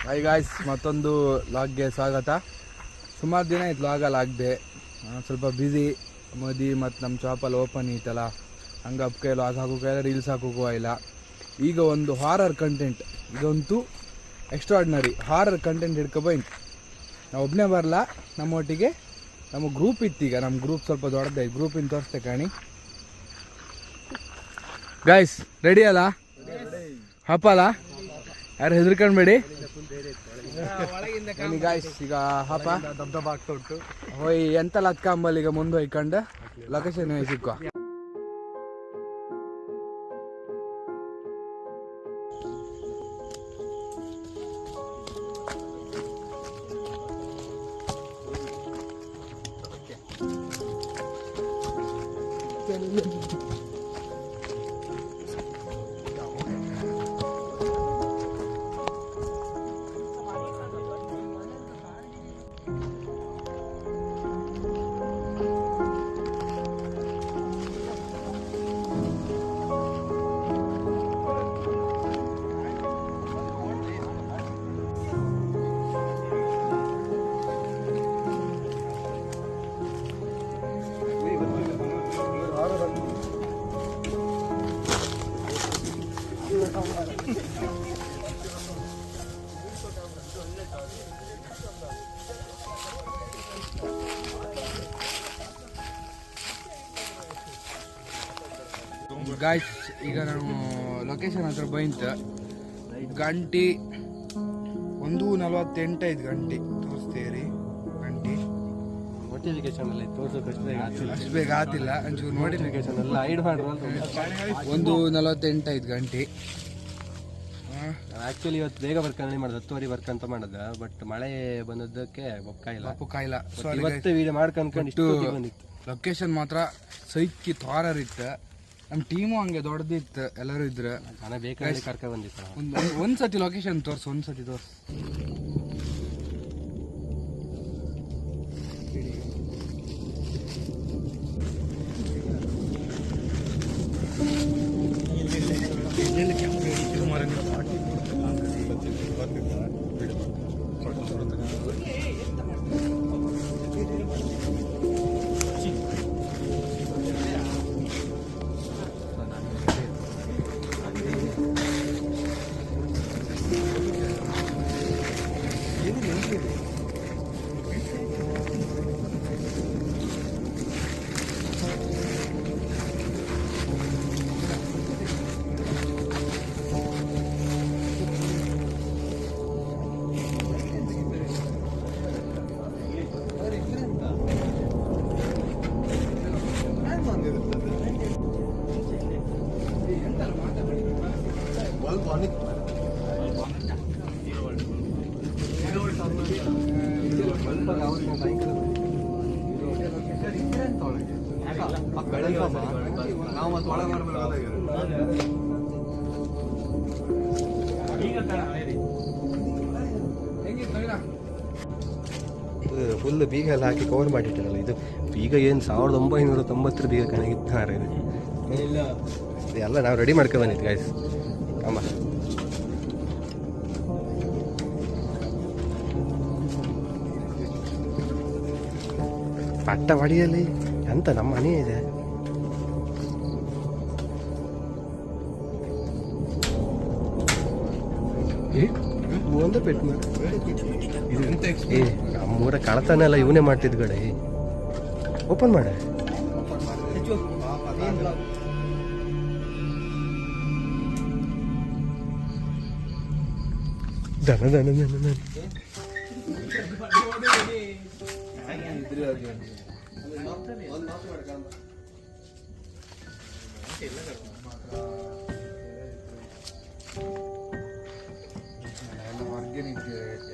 High guys, ಮತ್ತೊಂದು ಲಾಗ್ಗೆ ಸ್ವಾಗತ. ಸುಮಾರು ದಿನ ಆಯ್ತು ಲಾಗಲ್ಲಿ ಆಗದೆ, ಸ್ವಲ್ಪ ಬ್ಯುಸಿ ಮೋದಿ ಮತ್ತು ನಮ್ಮ ಶಾಪಲ್ಲಿ ಓಪನ್ ಇತ್ತಲ್ಲ, ಹಂಗೆ ಅಪ್ಕೆ ಲಾಗ್ ಹಾಕೋಕೆ ರೀಲ್ಸ್ ಹಾಕೋಕ್ಕೂ ಇಲ್ಲ. ಈಗ ಒಂದು ಹಾರರ್ ಕಂಟೆಂಟ್, ಇದಂತೂ ಎಕ್ಸ್ಟ್ರಾರ್ಡಿನರಿ ಹಾರರ್ ಕಂಟೆಂಟ್ ಹಿಡ್ಕೊಬೈನ್. ನಾವು ಒಬ್ಬನೇ ಬರಲ್ಲ, ನಮ್ಮೊಟ್ಟಿಗೆ ನಮ್ಮ ಗ್ರೂಪ್ ಇತ್ತು. ಈಗ ನಮ್ಮ ಗ್ರೂಪ್ ಸ್ವಲ್ಪ ದೊಡ್ಡದೇ, ಗ್ರೂಪಿನ ತೋರಿಸ್ತೆ ಕಾಣಿ. ಗಾಯ್ಸ್ ರೆಡಿ ಅಲ್ಲ? ಹಪ್ಪಲ್ಲ, ಯಾರು ಹೆದರ್ಕೊಂಡ್ಬೇಡಿ. ಗಾಯ್ಸ್ ಈಗ ಹಪ್ಪ ದಬ್ಬ ಆಗ್ತಾ ಉಂಟು. ಹೋಯ್ ಎಂತೆಲ್ಲ ಹತ್ಕೊಂಬಲ್ಲಿ ಈಗ ಮುಂದೆ ಹೋಯ್ಕೊಂಡು ಲೊಕೇಶನ್ ಸಿಕ್ಕೋ. ಗಾಯ್ಸ್ ಈಗ ನಾನು ಲೊಕೇಶನ್ ಹತ್ರ ಬಂತ ಗಂಟೆ 1:48 ಐದು ಗಂಟೆ ತೋರಿಸ್ತೇರಿ. ಗಂಟೆ ನೋಟಿಫಿಕೇಶನ್ ಅಷ್ಟು ಬೇಗ ಆತಿಲ್ಲ, ಒಂಚೂರು ನೋಟಿಫಿಕೇಶನ್ ಎಲ್ಲ ಹೈಡ್ ಮಾಡ್ರು. 1:48 ಐದು ಗಂಟೆ. ಆಕ್ಚುಲಿ ಇವತ್ತು ಬೇಗ ಬರ್ಕಂಡು ಮಾಡಿದ 10 ವರ್ಕ್ ಅಂತ ಮಾಡದ, ಬಟ್ ಮಳೆ ಬಂದದ್ದಕ್ಕೆ ಕಾಯಿಲ್ಲ. ಇವತ್ತು ವಿಡಿಯೋ ಮಾಡ್ಕೊಂಡು ಬಂದಿತ್ತು. ಲೊಕೇಶನ್ ಮಾತ್ರ ಸೈಕಿ ಹಾರರ್ ಇತ್ತು. ನಮ್ಮ ಟೀಮು ಹಂಗೆ ದೊಡ್ಡದಿತ್ತು, ಎಲ್ಲರೂ ಇದ್ರು. ನಾನು ಬೇಕಾಗಿ ಕರ್ಕೊಂಡು ಬಂದಿತ್ತು. ಒಂದ್ಸತಿ ಲೊಕೇಶನ್ ತೋರ್ಸು, ಒಂದ್ಸತಿ ತೋರ್ಸು. ಫುಲ್ ಬೀಗ ಎಲ್ಲ ಹಾಕಿ ಕವರ್ ಮಾಡಿಟ್ಟಿರಲ್ಲ. ಇದು ಬೀಗ ಏನು 1990 ಬೀಗ ಕಣಗಿದ್ದಾರೆ. ಎಲ್ಲ ನಾವು ರೆಡಿ ಮಾಡ್ಕೊಂಡು ಬಂದಿದ್ದು ಗಾಯ್ಸ್. ಅಮ್ಮ ಪಟ್ಟ ಹೊಡಿಯಲ್ಲಿ ಎಂತ ನಮ್ಮ ಮನೆ ಇದೆ. ಒಂದು ಪೆಟ್ಟು ನಮ್ಮೂರ ಕಳತನ ಎಲ್ಲ ಇವನೇ ಮಾಡ್ತಿದ್ ಕಡೆ. ಓಪನ್ ಮಾಡ. ದನ ದನ ದನ ದನ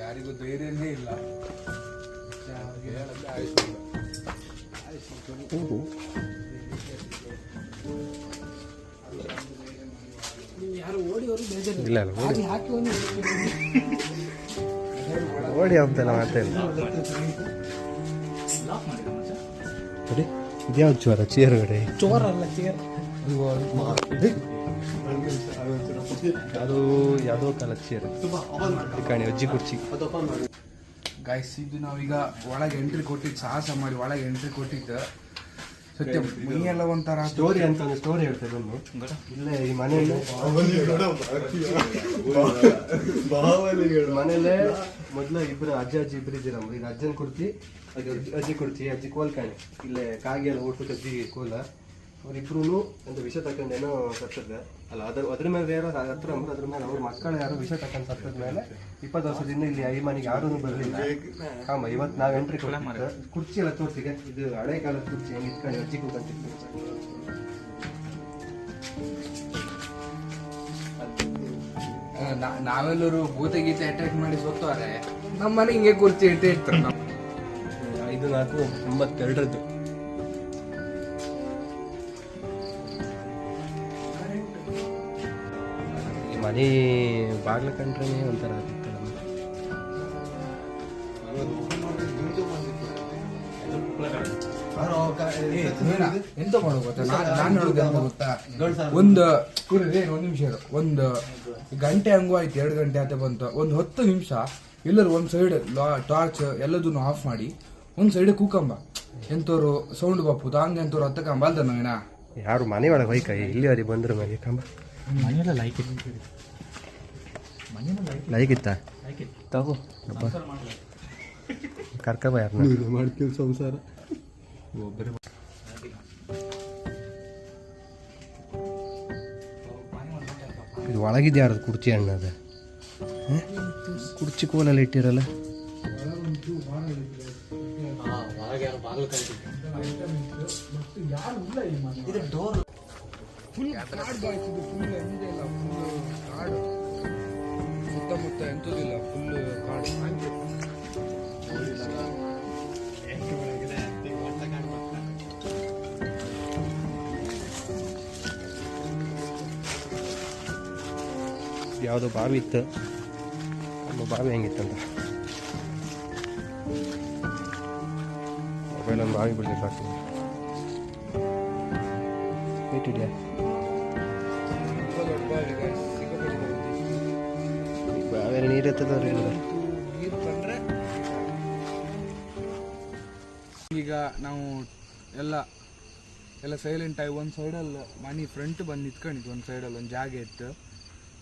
ಯಾರಿಗೂ ಧೈರ್ಯನೇ ಇಲ್ಲ. ಇಲ್ಲ ಓಡಿ ಅಂತೆಲ್ಲ ಮಾತಾಡಿ. ಇದ್ಯಾವ್ದು ಚೋರ? ಚೇರ್ ಕಡೆ ಚೋರ ಅಲ್ಲ, ಚೇರ್. ಅದು ಯಾವುದೋ ಕಾಲದ ಚೇರ್ ಕಾಣಿ ಅಜ್ಜಿ ಕುರ್ಚಿ. ಗಾಯ್ಸ್ ಇದು ನಾವೀಗ ಒಳಗೆ ಎಂಟ್ರಿ ಕೊಟ್ಟಿದ್ದು, ಸಾಹಸ ಮಾಡಿ ಒಳಗೆ ಎಂಟ್ರಿ ಕೊಟ್ಟಿದ್ದು. ಸತ್ಯ ಮೈಯೆಲ್ಲ ಒಂಥರ ಸ್ಟೋರಿ ಅಂತ ಒಂದು ಸ್ಟೋರಿ ಹೇಳ್ತೇವೆ ಬನ್ನಿ. ಇಲ್ಲೇ ಈ ಮನೆಯಲ್ಲೇ ಮನೆಯಲ್ಲೇ ಮೊದಲು ಇಬ್ಬರು ಅಜ್ಜಿ ಇಬ್ಬರು ಇದ್ದೀರಮ್ಮ. ಈಗ ಅಜ್ಜನ ಕುರ್ತಿ, ಅಜ್ಜಿ ಕುರ್ತಿ, ಅಜ್ಜಿ ಕೋಲ್ ಕಾಣಿ. ಇಲ್ಲೇ ಕಾಗಿ ಎಲ್ಲ ಓಡ್ಬಿಟ್ಟು ಅಜ್ಜಿ ಕೋಲ. ಅವರಿಬ್ರು ಒಂದು ವಿಷ ತಕೊಂಡೇನೋ ಸತ್ತದ ಅಲ್ಲ, ಅದ್ರ ಮೇಲೆ ಯಾರೋ ಹತ್ರ ಅಂದ್ರೆ ಅದ್ರ ಮೇಲೆ ಅವ್ರ ಮಕ್ಕಳು ಯಾರೋ ವಿಷ ತಕೊಂಡು ಸತ್ತದ ಮೇಲೆ 20 ವರ್ಷದಿಂದ ಇಲ್ಲಿ ಈ ಮನೆಗೆ ಯಾರೂ ಬರಲಿಲ್ಲ. ಕಾಮ ಇವತ್ತು ನಾವು ಎಂಟ್ರಿ ಕೊಡ ಕುರ್ಚಿ ಎಲ್ಲ ತೋರಿಸಿಗೆ. ಇದು ಹಳೆ ಕಾಲದ ಕುರ್ಚಿ ಹೆಂಗೆ ಇಟ್ಕೊಂಡು ಅಜ್ಜಿ ಕೂತ್ಕೊಂತಿತ್ತು. ನಾವೆಲ್ಲರೂ ಭೂತ ಗೀತೆ ಅಟ್ಯಾಕ್ ಮಾಡಿ ಸೋತವ್ರೆ, ನಮ್ಮ ಮನೆ ಹಿಂಗೆ ಕುರ್ಚಿ ಇರ್ತಾರೆ. 5-4-82 ಈ ಮನೆ ಬಾಗ್ಲ ಕಂಡ್ರೆ ಒಂಥರ ಆಗುತ್ತೆ. ಎಂತ ಮಾಡೋ ಗೊತ್ತಾ, ನಾನು ಹೇಳೋದು ಎಂತ ಗೊತ್ತಾ, ಒಂದು ನಿಮಿಷ ಇರು, ಒಂದು ಗಂಟೆ ಹಂಗೂ ಆಯ್ತು, 2 ಗಂಟೆ ಆತ ಬಂತು, ಒಂದು 10 ನಿಮಿಷ ಎಲ್ಲರೂ ಒಂದು ಸೈಡ್ ಟಾರ್ಚ್ ಎಲ್ಲದನ್ನು ಆಫ್ ಮಾಡಿ ಒಂದು ಸೈಡ್ ಕೂಕಂಬ. ಎಂತವ್ರು ಸೌಂಡ್ ಬಪ್ಪುದು ಹಂಗೆ ಎಂತವ್ರು ಹತ್ತಕಂಬ ಅಲ್ದ ನಾವೇನ ಯಾರು ಮನೆ ಒಳಗೆ ಹೋಯ್ಕ ಇಲ್ಲಿವರೆಗೆ ಬಂದ್ರು ಮನೆ ಕಂಬ ಮನೆಯಲ್ಲ ಲೈಕ್ ಇತ್ತ ತಗೋ ಕರ್ಕಬ ಯಾರು ಮಾಡ್ತೀವಿ ಸಂಸಾರ ಒಬ್ಬರೇ. ಇದು ಒಳಗಿದ್ಯಾ ಯಾರದು ಕುರ್ಚಿ ಅಣ್ಣದ ಕುರ್ಚಿ ಕೋಲಲ್ಲಿ ಇಟ್ಟಿರಲ್ಲ. ಸುತ್ತಮುತ್ತ ಎಂತದಿಲ್ಲ, ಫುಲ್ ಕಾಡು. ಯಾವುದೋ ಬಾವಿ ಇತ್ತು, ನಮ್ಮ ಬಾವಿ ಹೆಂಗಿತ್ತಂತ ಮೊಬೈಲ್ ಒಂದು ಬಾವಿ ಬಿಡ್ಲಿಕ್ಕೆ ಆಗ್ತದೆ. ಇಟ್ಟಿದ್ಯಾ ಬಾವಿಯಲ್ಲಿ ನೀರು ಎತ್ತದವ್ರಿ. ನೀರು ಕಂಡ್ರೆ ಈಗ ನಾವು ಎಲ್ಲ ಸೈಲೆಂಟ್ ಆಗಿ ಒಂದು ಸೈಡಲ್ಲಿ ಮನೆ ಫ್ರಂಟ್ ಬಂದು ನಿಂತ್ಕೊಂಡಿದ್ದು. ಒಂದು ಸೈಡಲ್ಲಿ ಒಂದು ಜಾಗ ಇತ್ತು,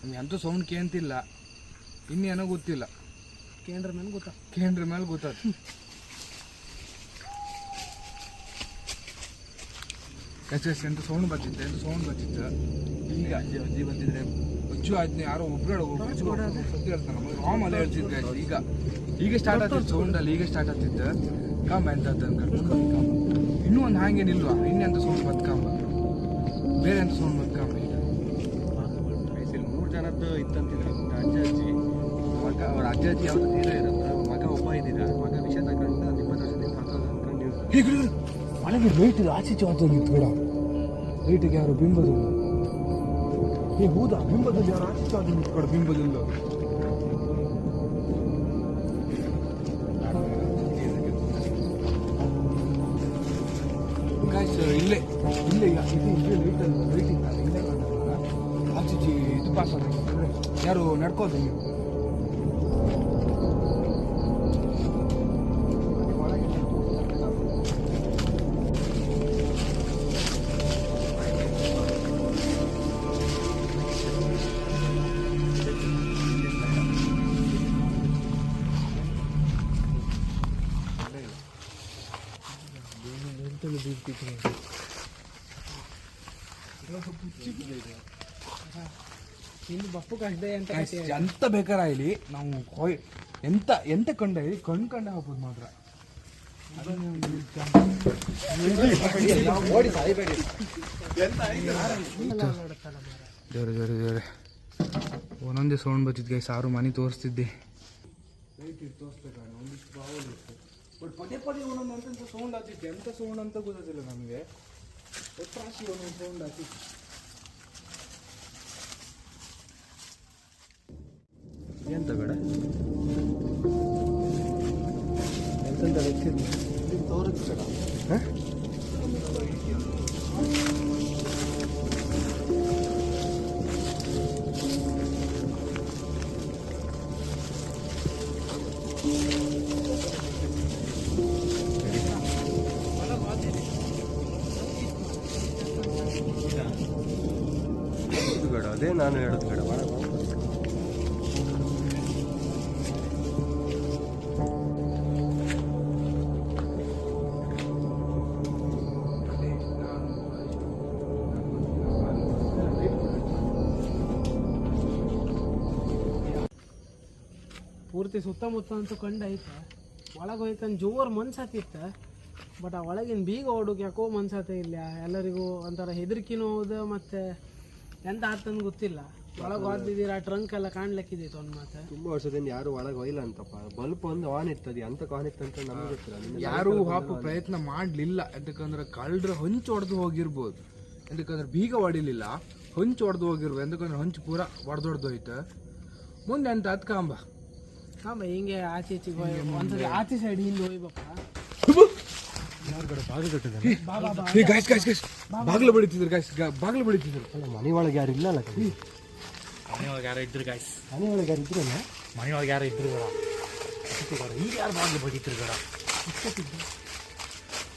ನಮ್ಗೆ ಎಂತೂ ಸೌಂಡ್ ಕೇಂತಿಲ್ಲ, ಇನ್ನೇನೋ ಗೊತ್ತಿಲ್ಲ. ಕೇಂದ್ರ ಮೇಲೆ ಗೊತ್ತಾಯ್ತು. ಎಂತ ಸೌಂಡ್ ಬರ್ತಿತ್ತು. ಈಗ ಅಜ್ಜಿ ಬಂದಿದ್ರೆ ಅಜ್ಜು ಆಯ್ತು, ಯಾರೋ ಒಬ್ರು ಸತ್ಯ ಹೇಳ್ತಾನೆ ರಾಮಲ್ಲ ಹೇಳ್ತಿದ್ದೆ. ಈಗ ಸ್ಟಾರ್ಟ್ ಆಗ್ತಿತ್ತು ಸೌಂಡಲ್ಲಿ, ಈಗ ಸ್ಟಾರ್ಟ್ ಆಗ್ತಿತ್ತು ಕಾಂಬ ಎಂತ ಇನ್ನೂ ಒಂದು ಹಾಗೇನಿಲ್ವಾ, ಇನ್ನೆಂತ ಸೌಂಡ್ ಬದುಕಾಂಬ, ಬೇರೆ ಎಂತ ಸೌಂಡ್ ಬದುಕಾಂಬ. ಈಗ 3 ಜನದ್ದು ಇತ್ತಂತಿದ್ರು ಅಜ್ಜಿ ಮಗ. ಅವ್ರ ಅಜ್ಜಿ ಯಾವ್ದು ತೀರ ಇರುತ್ತೆ, ಮಗ ಒಬ್ಬ ಇದ್ದೀರ, ಮಗ ವಿಷ ತಗೊಂಡು 20 ವರ್ಷದಿಂದ ಅನ್ಕೊಂಡು ಮನೆಗೆ ಲೈಟ್ ಆಚೆ ನಿಂತು ಕೂಡ ಲೈಟಿಗೆ ಯಾರು ಬಿಂಬದಿಲ್ಲ. ಹೌದಾ, ಬಿಂಬದಲ್ಲಿ ಯಾರು ಆಚೆ ನಿಂತು ಕೂಡ ಬಿಂಬದಿಲ್ಲ. ಇಲ್ಲೇ ಲೈಟಿಂಗ್ ಆಚೆ ಇದು ಪಾಸ್ ಆಗಿದೆ, ಯಾರು ನಡ್ಕೋದು. ಎಂತ ಬೇಕಾರಾಗಲಿ ನಾವು ಎಂತ ಕಂಡ ಕಂಡೆ ಹೋಗ್ಬೋದು ಮಾತ್ರ. ದೇವ್ರೆ ಒಂದೊಂದೇ ಸೌಂಡ್ ಬರ್ತಿದ್ ಗೈಸ್. 6 ಮನೆ ತೋರಿಸ್ತಿದ್ದೆ, ಬಟ್ ಪದೇ ಒಂದೊಂದು ಎಂತ ಸೌಂಡ್ ಆಗ್ತಿತ್ತು. ಎಂತ ಸೌಂಡ್ ಅಂತ ಗೊತ್ತಿಲ್ಲ ನಮಗೆ, ಒಟ್ಟಾಸಿ ಒಂದೊಂದು ಸೌಂಡ್ ಆಗ್ತಿತ್ತು. ಎಂತ ಬೇಡ ಎಂತ ಗೊತ್ತಿಲ್ಲ ತೋರಿಸ್ಬೇಡ. ಬೇಡ, ಅದೇ ನಾನು ಹೇಳೋದು ಬೇಡ. ಪೂರ್ತಿ ಸುತ್ತಮುತ್ತ ಅಂತೂ ಕಂಡೈತೆ. ಒಳಗೆ ಹೋಯ್ಕಂದು ಜೋರು ಮನ್ಸಾತಿತ್ತು, ಬಟ್ ಆ ಒಳಗಿನ ಬೀಗ ಹೊಡೋಕೆ ಯಾಕೋ ಮನ್ಸಾತೆ ಇಲ್ಲ. ಎಲ್ಲರಿಗೂ ಒಂಥರ ಹೆದರಿಕೆನೂ ಹೌದು, ಮತ್ತು ಎಂತ ಆತಂದು ಗೊತ್ತಿಲ್ಲ. ಒಳಗೆ ಹೋದಿದ್ದೀರ ಟ್ರಂಕ್ ಎಲ್ಲ ಕಾಣ್ಲಿಕ್ಕಿದ್ದಿತ್ತು ಒಂದು ಮಾತು. ತುಂಬ ವರ್ಷದಿಂದ ಯಾರು ಒಳಗೆ ಹೋಯ್ಲ್ಲ ಅಂತಪ್ಪ. ಬಲ್ಪ್ ಒಂದು ಆನ್ ಇರ್ತದೆ, ಅಂತ ಆನ್ ಇತ್ತು ಅಂತ ನಮ್ಗೆ ಗೊತ್ತಿಲ್ಲ. ಯಾರು ಹಾಪು ಪ್ರಯತ್ನ ಮಾಡಲಿಲ್ಲ. ಯಾಕಂದ್ರೆ ಕಳ್ಳರ ಹೊಂಚು ಹೊಡೆದು ಹೋಗಿರ್ಬೋದು, ಯಾಕಂದ್ರೆ ಬೀಗ ಹೊಡಿಲಿಲ್ಲ, ಹೊಂಚು ಹೊಡೆದು ಹೋಗಿರ್ಬೋದು. ಯಾಕಂದ್ರೆ ಹೊಂಚು ಪೂರ ಹೊಡೆದೊಡ್ದೋಯ್ತು. ಮುಂದೆ ಅಂತ ಅದ್ಕಾಂಬ ಹಾಂ ಹಿಂಗೆ ಆಚೆ ಈಚೆಗೆ ಹೋಗಿ ಒಂದ್ಸರಿ ಆಚೆ ಸೈಡ್ ಹಿಂದೆ ಹೋಗ್ಬೇಕ. ಬಾಗಿಲು ಬಡಿತಿದ್ರು ಗಾಯ್ಸ್, ಬಾಗಿಲು ಬಡಿತಿದ್ರು. ಅಲ್ಲ, ಮನೆ ಒಳಗೆ ಯಾರು ಇಲ್ಲ ಅಲ್ಲ. ಮನೆಯೊಳಗೆ ಯಾರೋ ಇದ್ರು ಗಾಯ್ಸ್, ಮನೆ ಒಳಗೆ ಯಾರು ಇದ್ರಲ್ಲ. ಮನೆಯೊಳಗೆ ಯಾರೋ ಇದ್ರು ಬೇಡ. ಈಗ ಯಾರು ಬಾಗಿಲು ಬಡಿತಿರು ಬೇಡ.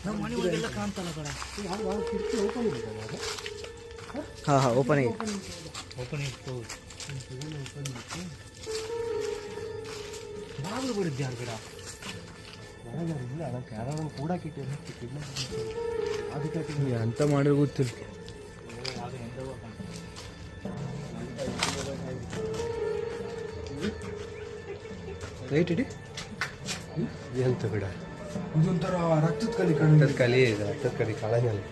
ನಮ್ಮ ಮನೆ ಒಳಗೆಲ್ಲ ಕಾಣ್ತಲ್ಲ ಬೇಡ. ಓಪನ್ ಇದೆ. ಹಾಂ ಓಪನ್ ಇತ್ತು. ಬಾಗಿಲು ಬಡಿದ್ದು ಯಾರು ಬೇಡ. ಇಲ್ಲ, ಅದಕ್ಕೆ ಯಾರು ಕೂಡ ಅದಕ್ಕೆ ಅಂತ ಮಾಡಿದ್ರೆ ಗೊತ್ತಿಲ್ಲ. ರೈಟ್ ಇಡಿ ಎಂತ ಬಿಡ. ಇದೊಂಥರ ರಕ್ತದ ಕಲಿ ಕಂಡ ಕಲಿ ಇದೆ, ರಕ್ತದ ಕಲಿ ಕಾಳಂಗಲ್ಲಿ.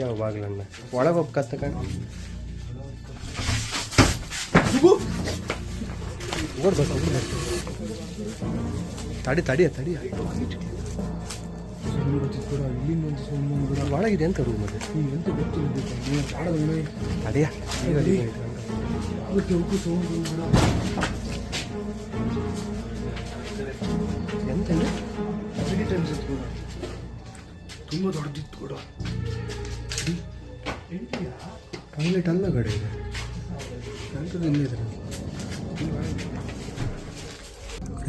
ಯಾವ ಬಾಗಿಲನ್ನ ಒಳಗೆ ಹೋಗಿ ಕತ್ತ ಕಣ ಓಡ್ಬೇಕು. ತಡಿ ತಡಿಯ ತಡಿಯ ಒಳಗಿದೆ ಅಂತ ರೂಮ್ ಅದು ಎಂತ ಗೊತ್ತಿಲ್ಲ. ತಡಿಯ ಎಂತ ತುಂಬ ದೊಡ್ಡದಿತ್ತು ಕೂಡ. ಟಾಯ್ಲೆಟ್ ಅಲ್ಲ ಕಡೆ ಇದೆ. ಎಂಥದ್ದು ಇಲ್ಲಿದೆ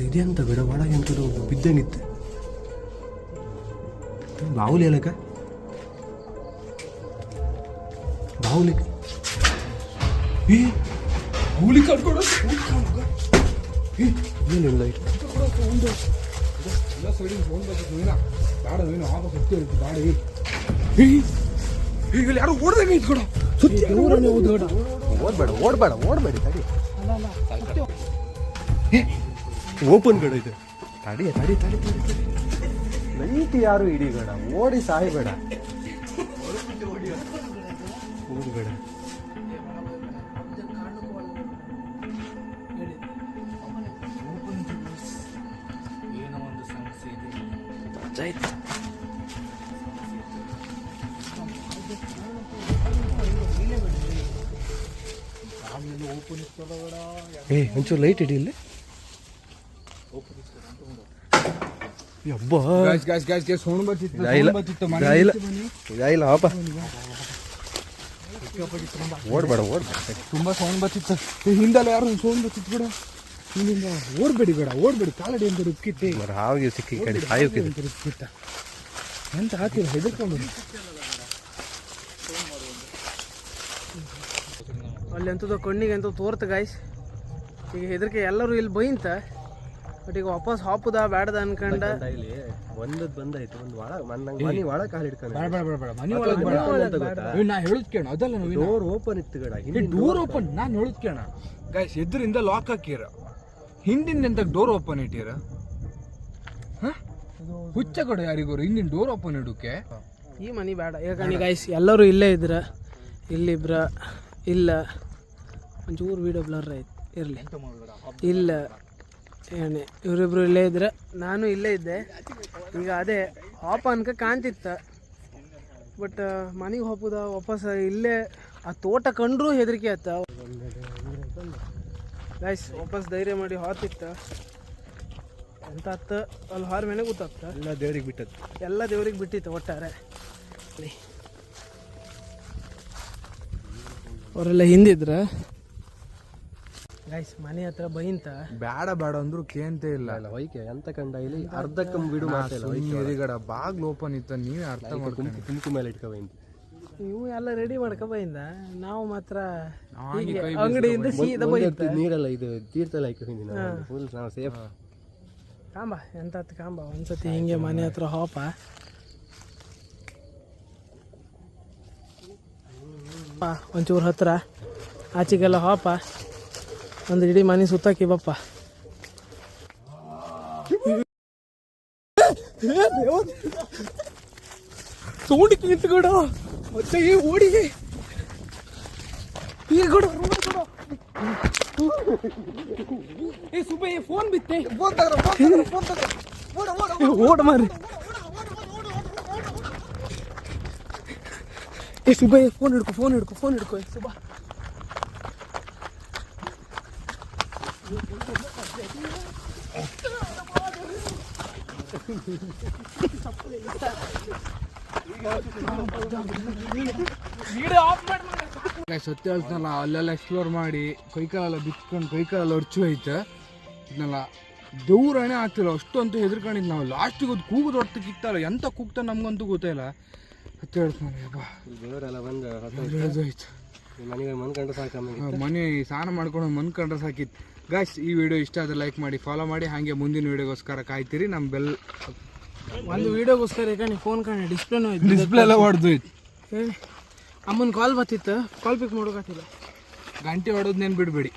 ಇದೆ ಅಂತ ಬಿಡ. ಒಳಗೆ ಎಂಥದ್ದು ಬಿದ್ದಂಗಿತ್ತು. ಬಾವುಲಿ ಅಲ್ಲಕ್ಕ, ಬಾವುಲಿ ಹುಲಿ ಕಟ್ಕೊಡ ಏನಿಲ್ಲ. ಎಲ್ಲ ಸೈಡಿಂಗ್ ಫೋನ್ ಬರ್ತಿತ್ತು. ಬೇಡ ಏನು ಆಗ ಸತ್ಯ ಇರುತ್ತೆ. ಬೇಡ ಈಗ ಯಾರು ಓಡ್ದಂಗೆ ಇಟ್ಕೊಡ. ಓಡ್ಬೇಡಿ ತಡಿ. ಓಪನ್ ಗಡ ಇದೆ. ತಡಿ ತಡಿ ತಡಿ ತಡಿ ನೈಟ್ ಯಾರು ಹಿಡಿಬೇಡ, ಓಡಿ ಸಾಯಬೇಡ. ಓಡಬೇಡ. ಏನೋ ಒಂದು ಸಮಸ್ಯೆ ಇದೆ. ಒಂಚೂರು ಲೈಟ್ ಇಡಿ ಇಲ್ಲಿ. ಸೌಂಡ್ ಬರ್ತಿತ್ತು. ಓಡ್ಬೇಡ ತುಂಬಾ ಸೌಂಡ್ ಬರ್ತಿತ್ತು. ಹಿಂದೆಲ್ಲ ಯಾರು ಸೌಂಡ್ ಬರ್ತಿತ್ತು ಕೂಡ. ಹಿಂದಿಂದ ಓಡ್ಬೇಡಿ, ಓಡ್ಬೇಡಿ. ಕಾಲಡಿ ಅಂತ ರುಕ್ಕಿತ್ತೆ. ಹಾವಿಗೆ ಸಿಕ್ಕಿ ಕಡೆ ಹಾಯೋಕಿದೆ. ರುಕ್ಕಿತ್ತ ಎಂತ ಹಾಕಿಲ್ಲ, ಹೆದರ್ಕೊಂಡು. ಅಲ್ಲಿ ಎಂಥದ್ದು ಕಣ್ಣಿಗೆ ಎಂತ ತೋರ್ತ ಗಾಯ್ಸ್. ಈಗ ಹೆದರಿಕೆ ಎಲ್ಲರೂ ಇಲ್ಲಿ ಬೈಂತ, ಬಟ್ ಈಗ ವಾಪಸ್ ಹಾಪುದ ಬೇಡದ ಅನ್ಕೊಂಡ. ಇಲ್ಲಿ ಒಂದದ್ ಬಂದಾಯ್ತು. ಒಂದು ಮನೆ ಒಳಗೆ ಕಾಲು ಹಿಡ್ಕೊಂಡು ಮನೆ ಒಳಗೆ ನಾ ಹೇಳುದ್ ಕೇಳ. ಅದಲ್ಲ ಡೋರ್ ಓಪನ್ ಇತ್ತು ಗಡ. ಡೋರ್ ಓಪನ್ ನಾನು ಹೇಳುದ್ ಕೇಳ ಗಾಯ್ಸ್. ಎದುರಿಂದ ಲಾಕ್ ಹಾಕಿರ, ಹಿಂದಿನ ಎಂತ ಡೋರ್ ಓಪನ್ ಇಟ್ಟಿರ. ಹುಚ್ಚ ಕಡೆ ಯಾರಿಗೋರು ಹಿಂದಿನ ಡೋರ್ ಓಪನ್ ಇಡೋಕೆ. ಈ ಮನೆ ಬೇಡ. ಯಾಕಂದ್ರೆ ಗಾಯ್ಸ್ ಎಲ್ಲರೂ ಇಲ್ಲೇ ಇದ್ರ, ಇಲ್ಲಿಬ್ರ ಇಲ್ಲ. ಒಂಚೂರು ವೀಡಿಯೋ ಬ್ಲರ್ ಆಯ್ತು, ಇರಲಿ. ಇಲ್ಲ ಏನೇ ಇವರಿಬ್ರು ಇಲ್ಲೇ ಇದ್ರೆ, ನಾನು ಇಲ್ಲೇ ಇದ್ದೆ. ಈಗ ಅದೇ ಹಾಪ ಅನ್ಕ ಕಾಣ್ತಿತ್ತ, ಬಟ್ ಮನೆಗೆ ಹೋಗುದ ವಾಪಸ್ ಇಲ್ಲೇ ಆ ತೋಟ ಕಂಡ್ರೂ ಹೆದರಿಕೆ ಆಯ್ತ ಗೈಸ್. ವಾಪಸ್ ಧೈರ್ಯ ಮಾಡಿ ಹಾತಿತ್ತ ಎಂತ ಅತ್ತ ಅಲ್ಲಿ ಹಾರ ಮೇಲೆ ಗೊತ್ತಾಗ್ತ. ಎಲ್ಲ ದೇವ್ರಿಗೆ ಬಿಟ್ಟದ್ದು, ಎಲ್ಲ ದೇವ್ರಿಗೆ ಬಿಟ್ಟಿತ್ತು ಒಟ್ಟಾರೆ. ಅವರೆಲ್ಲ ಹಿಂದಿದ್ರ ಗೈಸ್ ಮನೆ ಹತ್ರ ಬೈಂತ ಬೇಡ ಬೇಡ ಅಂದ್ರು ಕೇಂತೆ ಇಲ್ಲ. ಇಲ್ಲ ಹೊಯ್ಕೆ ಎಂತ ಕಂಡ ಇಲ್ಲಿ ಅರ್ಧಕ್ಕಂ ಬಿಡು ಮಾತಾಡ ಎರಿಗಡ ಬಾಗ್ಲು ಓಪನ್ ಇತ್ತ ನೀವೇ ಅರ್ಥ ಮಾಡ್ಕೊಂಡು ಕುಂಕು ಮೇಲೆ ಇಟ್ಕೊಬಂದು ನೀವು ಎಲ್ಲ ರೆಡಿ ಮಾಡ್ಕೊ ಬೈಂದ ನಾವು ಮಾತ್ರ ಹೀಗೆ ಅಂಗಡಿಯಿಂದ ಸೀದಾ ಬೈತ ನೀರೆಲ್ಲ ಇದು ತೀರ್ಥಲ್ಲ ಇಟ್ಕೊಂಡಿದ್ದೀನಿ ಫುಲ್ ನಾವು ಸೇಫ್. ಕಾಂಬ ಎಂತ ಕಾಂಬ ಒಂದ್ಸತಿ ಹಿಂಗೆ ಮನೆ ಹತ್ರ ಹೋಪ ಒಂಚೂರು ಹತ್ರ ಆಚೆಗೆಲ್ಲ ಹೋಪ ಒಂದು ಇಡೀ ಮನೆ ಸುತ್ತಾಕಿ ಬಪ್ಪ. ಸೌಂಡಿಗೆ ನಿಂತ್ಕೊಡು ಮತ್ತೆ ಓಡಿಗೆ ಈಗ ಕೊಡು ಏ ಸುಬ್ಬ ಫೋನ್ ಬಿತ್ತೆ ಓಡ ಮಾರಿ ಏ ಸುಬ್ಬ ಫೋನ್ ಹಿಡ್ಕೊ ಸುಬ್ಬ ಸತ್ಯ ಹೇಳ್ತಾನಲ್ಲ ಅಲ್ಲೆಲ್ಲ ಎಕ್ಸ್ಪ್ಲೋರ್ ಮಾಡಿ ಕೈಕಾಲೆಲ್ಲ ಬಿತ್ಕೊಂಡು ಕೈಕಾಲೆಲ್ಲ ಹೊರ್ಚು ಐತೆ ಇದನ್ನೆಲ್ಲ ದೇವ್ರಣೆ ಆಗ್ತಿಲ್ಲ ಅಷ್ಟಂತೂ ಹೆದರ್ಕೊಂಡಿದ್ದು ನಾವು ಲಾಸ್ಟಿಗೆ ಅದು ಕೂಗುದು ಹೊರ್ತು ಕಿತ್ತಲ್ಲ ಎಂತ ಕೂಗ್ತಾ ನಮ್ಗಂತೂ ಗೊತ್ತಿಲ್ಲ ಸತ್ಯ ಹೇಳ್ತಾನೆ ದೇವರೆಲ್ಲ ಬಂದು ಆಯ್ತು ಮನೆಗೆ ಮನ್ಕಂಡ್ರೆ ಸಾಕು ಮನೆ ಸ್ನಾನ ಮಾಡ್ಕೊಂಡು ಮನ್ಕೊಂಡ್ರೆ ಸಾಕಿತ್ತು. ಗಾಯ್ಸ್ ಈ ವಿಡಿಯೋ ಇಷ್ಟ ಆದರೆ ಲೈಕ್ ಮಾಡಿ ಫಾಲೋ ಮಾಡಿ ಹಾಗೆ ಮುಂದಿನ ವಿಡಿಯೋಗೋಸ್ಕರ ಕಾಯ್ತೀರಿ. ನಮ್ಮ ಬೆಲ್ ಒಂದು ವಿಡಿಯೋಗೋಸ್ಕರ ಈಗ ನೀವು ಫೋನ್ ಕಾಣಿ ಡಿಸ್ಪ್ಲೇನೂ ಡಿಸ್ಪ್ಲೇ ಎಲ್ಲ ಹೊಡೆದು ಅಮ್ಮನ ಕಾಲ್ ಬರ್ತಿತ್ತು ಕಾಲ್ ಪಿಕ್ ಮಾಡೋಕ್ಕಾಗ್ತಿಲ್ಲ. ಗಂಟೆ ಹೊಡೋದು ನೆನ್ಬಿಡ್ಬೇಡಿ.